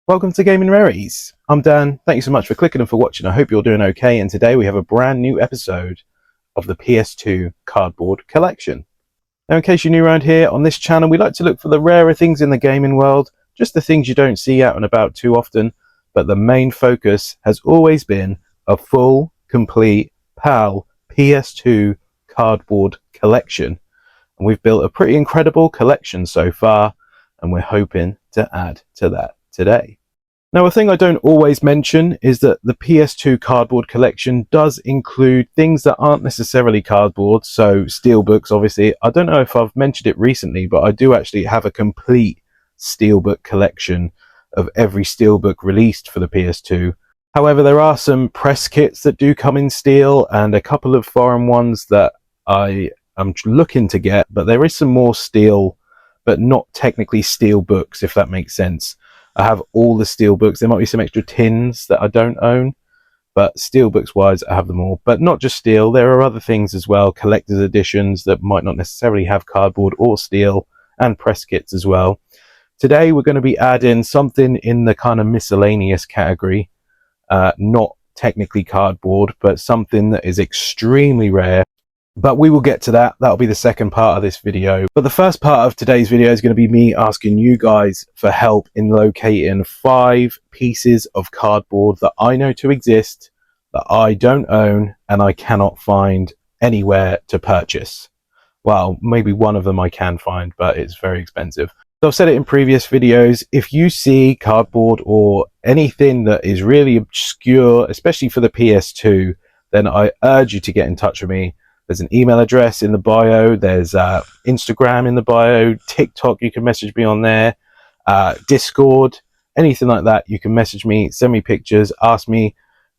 Welcome to Gaming Rarities. I'm Dan. Thank you so much for clicking and for watching. I hope you're doing okay. And today we have a brand new episode of the PS2 cardboard collection. Now, in case you're new around here, on this channel, we like to look for the rarer things in the gaming world, just the things you don't see out and about too often. But the main focus has always been a full, complete PAL PS2 cardboard collection. And we've built a pretty incredible collection so far, and we're hoping to add to that today. Now, a thing I don't always mention is that the PS2 cardboard collection does include things that aren't necessarily cardboard, so steelbooks, obviously. I don't know if I've mentioned it recently, but I do actually have a complete steelbook collection of every steelbook released for the PS2. However, there are some press kits that do come in steel and a couple of foreign ones that I am looking to get, but there is some more steel, but not technically steel books, if that makes sense. I have all the steel books. There might be some extra tins that I don't own, but steel books wise, I have them all. But not just steel, there are other things as well, collector's editions that might not necessarily have cardboard or steel, and press kits as well. Today we're going to be adding something in the kind of miscellaneous category, not technically cardboard, but something that is extremely rare. But we will get to that. That'll be the second part of this video. But the first part of today's video is going to be me asking you guys for help in locating 5 pieces of cardboard that I know to exist, that I don't own, and I cannot find anywhere to purchase. Well, maybe one of them I can find, but it's very expensive. So I've said it in previous videos, if you see cardboard or anything that is really obscure, especially for the PS2, then I urge you to get in touch with me. There's an email address in the bio, there's Instagram in the bio, TikTok, you can message me on there, Discord, anything like that, you can message me, send me pictures, ask me.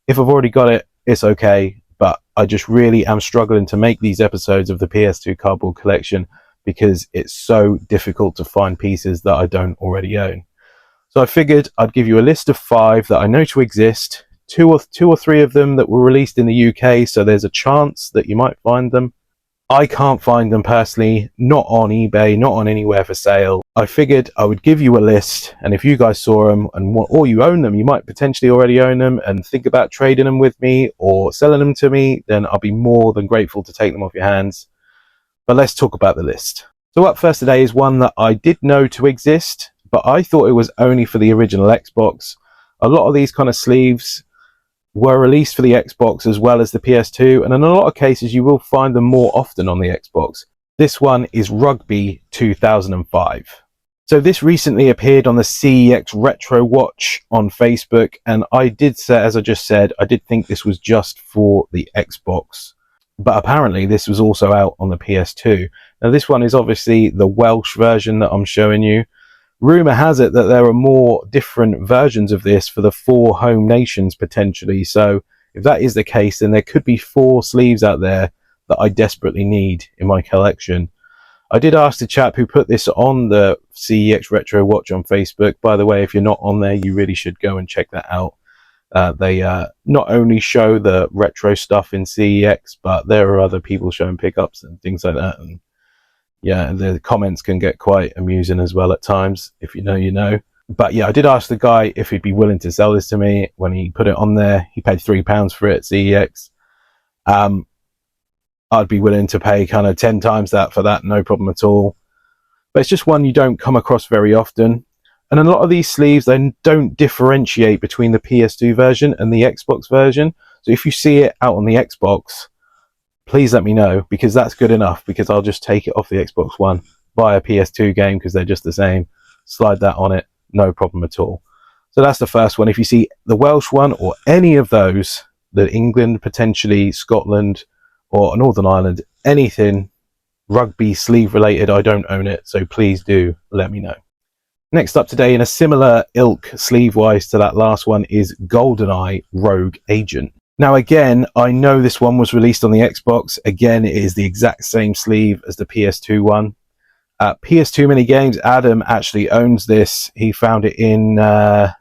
If I've already got it, it's okay, but I just really am struggling to make these episodes of the PS2 cardboard collection because it's so difficult to find pieces that I don't already own. So I figured I'd give you a list of 5 that I know to exist, two or three of them that were released in the UK, so there's a chance that you might find them. I can't find them personally, not on eBay, not on anywhere for sale. I figured I would give you a list, and if you guys saw them or you own them, you might potentially already own them and think about trading them with me or selling them to me, then I'll be more than grateful to take them off your hands. But let's talk about the list. So up first today is one that I did know to exist, but I thought it was only for the original Xbox. A lot of these kind of sleeves were released for the Xbox as well as the PS2, and in a lot of cases you will find them more often on the Xbox. This one is Rugby 2005. So this recently appeared on the CEX Retro Watch on Facebook, and I did say, as I just said, I did think this was just for the Xbox, but apparently this was also out on the PS2. Now this one is obviously the Welsh version that I'm showing you. Rumour has it that there are more different versions of this for the 4 home nations potentially, so if that is the case, then there could be 4 sleeves out there that I desperately need in my collection. I did ask the chap who put this on the CEX Retro Watch on Facebook. By the way, if you're not on there, you really should go and check that out. They not only show the retro stuff in CEX, but there are other people showing pickups and things like that, and yeah, the comments can get quite amusing as well at times. If you know, you know. But yeah, I did ask the guy if he'd be willing to sell this to me. When he put it on there, he paid £3 for it at CEX. I'd be willing to pay kind of 10 times that for that, no problem at all. But it's just one you don't come across very often. And a lot of these sleeves, they don't differentiate between the PS2 version and the Xbox version. So if you see it out on the Xbox, please let me know, because that's good enough, because I'll just take it off the Xbox One, buy a PS2 game because they're just the same, slide that on it, no problem at all. So that's the first one. If you see the Welsh one or any of those, the England, potentially Scotland or Northern Ireland, anything rugby sleeve related, I don't own it, so please do let me know. Next up today, in a similar ilk sleeve wise to that last one, is GoldenEye Rogue Agent. Now again, I know this one was released on the Xbox. Again, it is the exact same sleeve as the PS2 one. PS2 Mini Games, Adam actually owns this. He found it in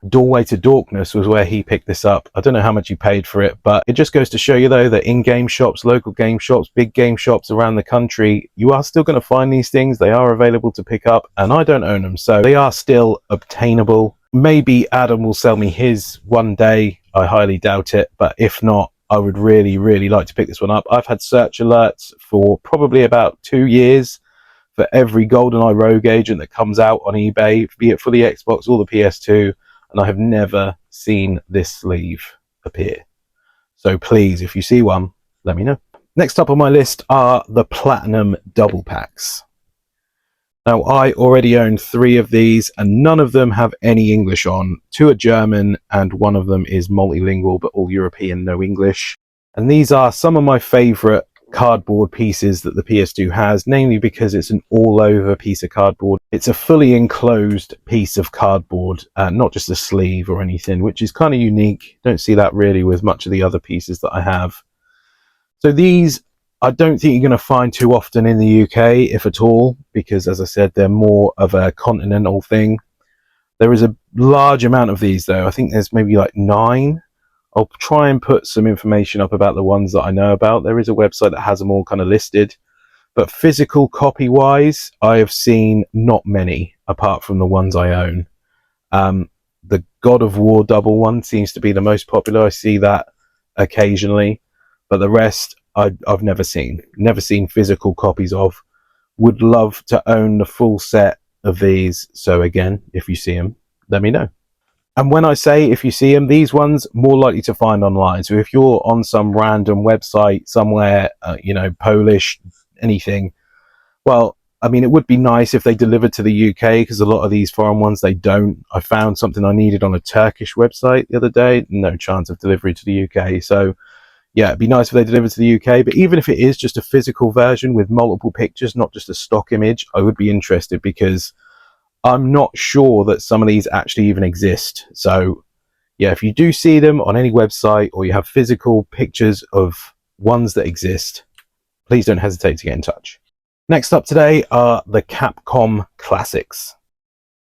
Doorway to Darkness was where he picked this up. I don't know how much he paid for it, but it just goes to show you though that in game shops, local game shops, big game shops around the country, you are still going to find these things. They are available to pick up, and I don't own them, so they are still obtainable. Maybe Adam will sell me his one day. I highly doubt it, but if not, I would really like to pick this one up. I've had search alerts for probably about 2 years for every GoldenEye Rogue Agent that comes out on eBay, be it for the Xbox or the PS2, and I have never seen this sleeve appear. So please, if you see one, let me know. Next up on my list are the Platinum Double Packs. Now, I already own 3 of these, and none of them have any English on. 2 are German, and one of them is multilingual, but all European, no English. And these are some of my favourite cardboard pieces that the PS2 has, namely because it's an all-over piece of cardboard. It's a fully enclosed piece of cardboard, not just a sleeve or anything, which is kind of unique. Don't see that really with much of the other pieces that I have. So these, I don't think you're going to find too often in the UK, if at all, because as I said, they're more of a continental thing. There is a large amount of these though. I think there's maybe like 9. I'll try and put some information up about the ones that I know about. There is a website that has them all kind of listed, but physical copy wise, I have seen not many apart from the ones I own. The God of War double one seems to be the most popular. I see that occasionally, but the rest I've never seen physical copies of. Would love to own the full set of these. So again, if you see them, let me know. And when I say if you see them, these ones more likely to find online. So if you're on some random website somewhere, Polish, anything, well, I mean, it would be nice if they delivered to the UK, because a lot of these foreign ones, they don't. I found something I needed on a Turkish website the other day. No chance of delivery to the UK. So yeah, it'd be nice if they delivered to the UK, but even if it is just a physical version with multiple pictures, not just a stock image, I would be interested, because I'm not sure that some of these actually even exist. So yeah, if you do see them on any website or you have physical pictures of ones that exist, please don't hesitate to get in touch. Next up today are the Capcom Classics.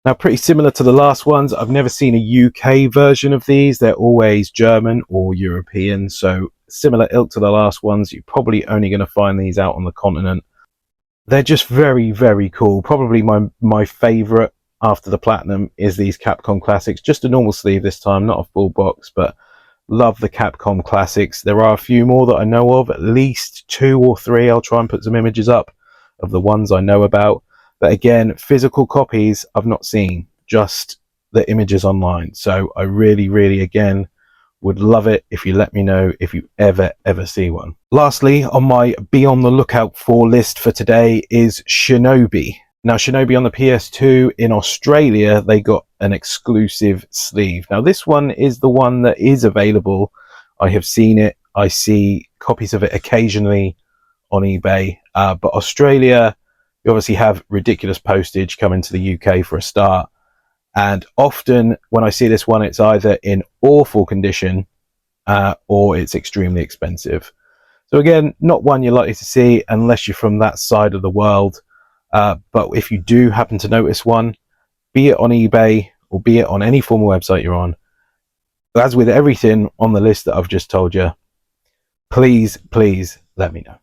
Now, pretty similar to the last ones, I've never seen a UK version of these. They're always German or European, so similar ilk to the last ones. You're probably only going to find these out on the continent. They're just very cool. Probably my favorite after the Platinum is these Capcom Classics. Just a normal sleeve this time, not a full box, but love the Capcom Classics. There are a few more that I know of, at least 2 or 3. I'll try and put some images up of the ones I know about. But again, physical copies I've not seen, just the images online. So I really, again, would love it if you let me know if you ever see one. Lastly, on my be on the lookout for list for today is Shinobi. Now, Shinobi on the PS2 in Australia, they got an exclusive sleeve. Now, this one is the one that is available. I have seen it. I see copies of it occasionally on eBay. But Australia, you obviously have ridiculous postage coming to the UK for a start. And often when I see this one, it's either in awful condition or it's extremely expensive. So again, not one you're likely to see unless you're from that side of the world. But if you do happen to notice one, be it on eBay or be it on any form of website you're on, as with everything on the list that I've just told you, please let me know.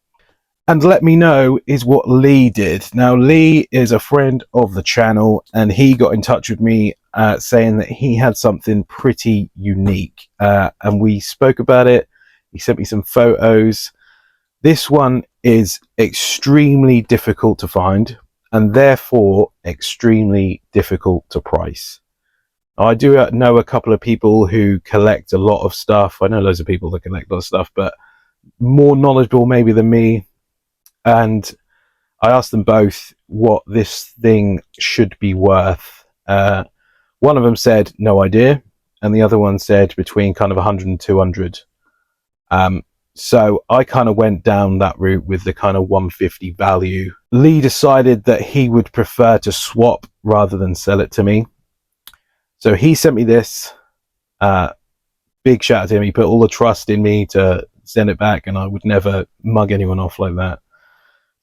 And let me know is what Lee did. Now, Lee is a friend of the channel, and he got in touch with me saying that he had something pretty unique. And we spoke about it. He sent me some photos. This one is extremely difficult to find, and therefore extremely difficult to price. Now, I do know a couple of people who collect a lot of stuff. I know loads of people that collect a lot of stuff, but more knowledgeable maybe than me. And I asked them both what this thing should be worth. One of them said no idea, and the other one said between kind of 100 and 200. So I kind of went down that route with the kind of 150 value. Lee decided that he would prefer to swap rather than sell it to me. So he sent me this. Big shout out to him. He put all the trust in me to send it back, and I would never mug anyone off like that.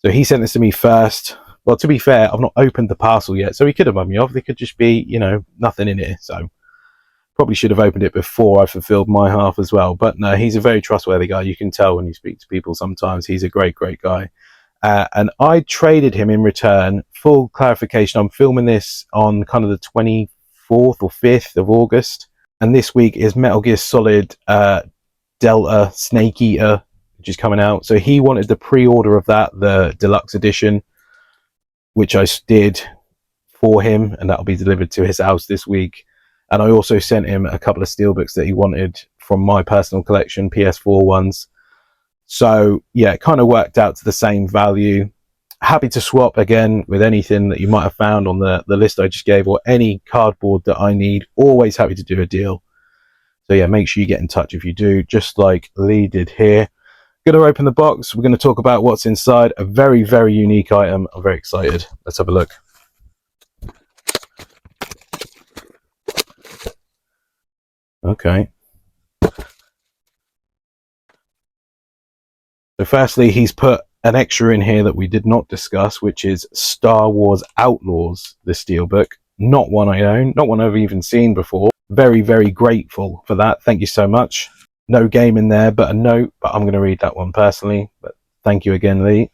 So he sent this to me first. Well, to be fair, I've not opened the parcel yet, so he could have mugged me off. There could just be, nothing in it. So probably should have opened it before I fulfilled my half as well. But no, he's a very trustworthy guy. You can tell when you speak to people sometimes. He's a great guy. And I traded him in return. Full clarification, I'm filming this on kind of the 4th or 5th of August. And this week is Metal Gear Solid Delta Snake Eater, which is coming out. So he wanted the pre-order of that, the deluxe edition, which I did for him, and that'll be delivered to his house this week. And I also sent him a couple of steelbooks that he wanted from my personal collection, PS4 ones. So yeah, it kind of worked out to the same value. Happy to swap again with anything that you might have found on the list I just gave, or any cardboard that I need. Always happy to do a deal. So yeah, make sure you get in touch if you do, just like Lee did here. Going to open the box. We're going to talk about what's inside. A very, very unique item. I'm very excited. Let's have a look. Okay. So firstly, he's put an extra in here that we did not discuss, which is Star Wars Outlaws, the steelbook. Not one I own, not one I've even seen before. Very, very grateful for that. Thank you so much. No game in there, but a note, but I'm going to read that one personally. But thank you again, Lee.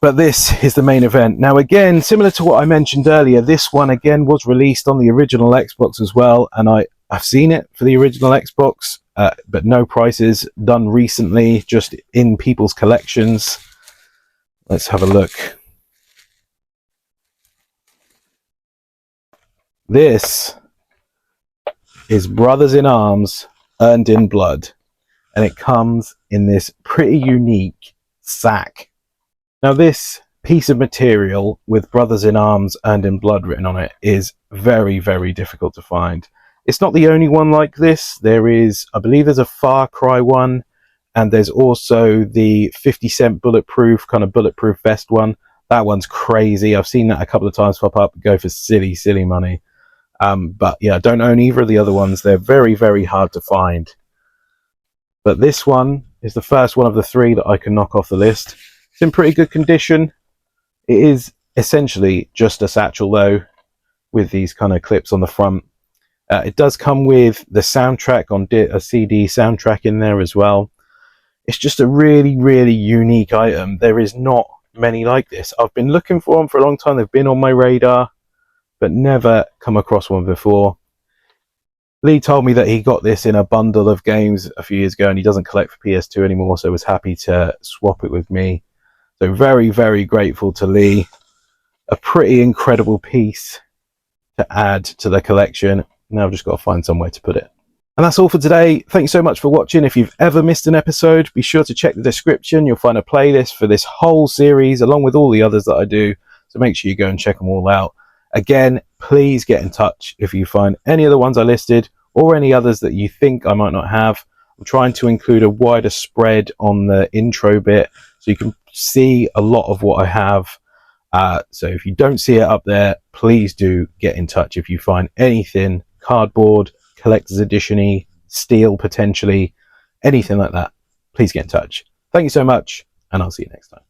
But this is the main event. Now, again, similar to what I mentioned earlier, this one, again, was released on the original Xbox as well. And I've seen it for the original Xbox, but no prices done recently, just in people's collections. Let's have a look. This is Brothers in Arms, Earned in Blood. And it comes in this pretty unique sack. Now, this piece of material with Brothers in Arms, Earned in Blood written on it is very, very difficult to find. It's not the only one like this. There is, I believe there's a Far Cry one, and there's also the 50 cent bulletproof, kind of bulletproof vest one. That one's crazy. I've seen that a couple of times pop up, go for silly, silly money. But yeah, I don't own either of the other ones. They're very, very hard to find. But this one is the first one of the 3 that I can knock off the list. It's in pretty good condition. It is essentially just a satchel though, with these kind of clips on the front. It does come with the soundtrack on a CD soundtrack in there as well. It's just a really, really unique item. There is not many like this. I've been looking for them for a long time. They've been on my radar, but never come across one before. Lee told me that he got this in a bundle of games a few years ago, and he doesn't collect for PS2 anymore, so was happy to swap it with me. So very, very grateful to Lee. A pretty incredible piece to add to the collection. Now I've just got to find somewhere to put it. And that's all for today. Thank you so much for watching. If you've ever missed an episode, be sure to check the description. You'll find a playlist for this whole series, along with all the others that I do. So make sure you go and check them all out. Again, please get in touch if you find any of the ones I listed or any others that you think I might not have. I'm trying to include a wider spread on the intro bit so you can see a lot of what I have. So if you don't see it up there, please do get in touch if you find anything cardboard, collector's edition-y, steel potentially, anything like that. Please get in touch. Thank you so much, and I'll see you next time.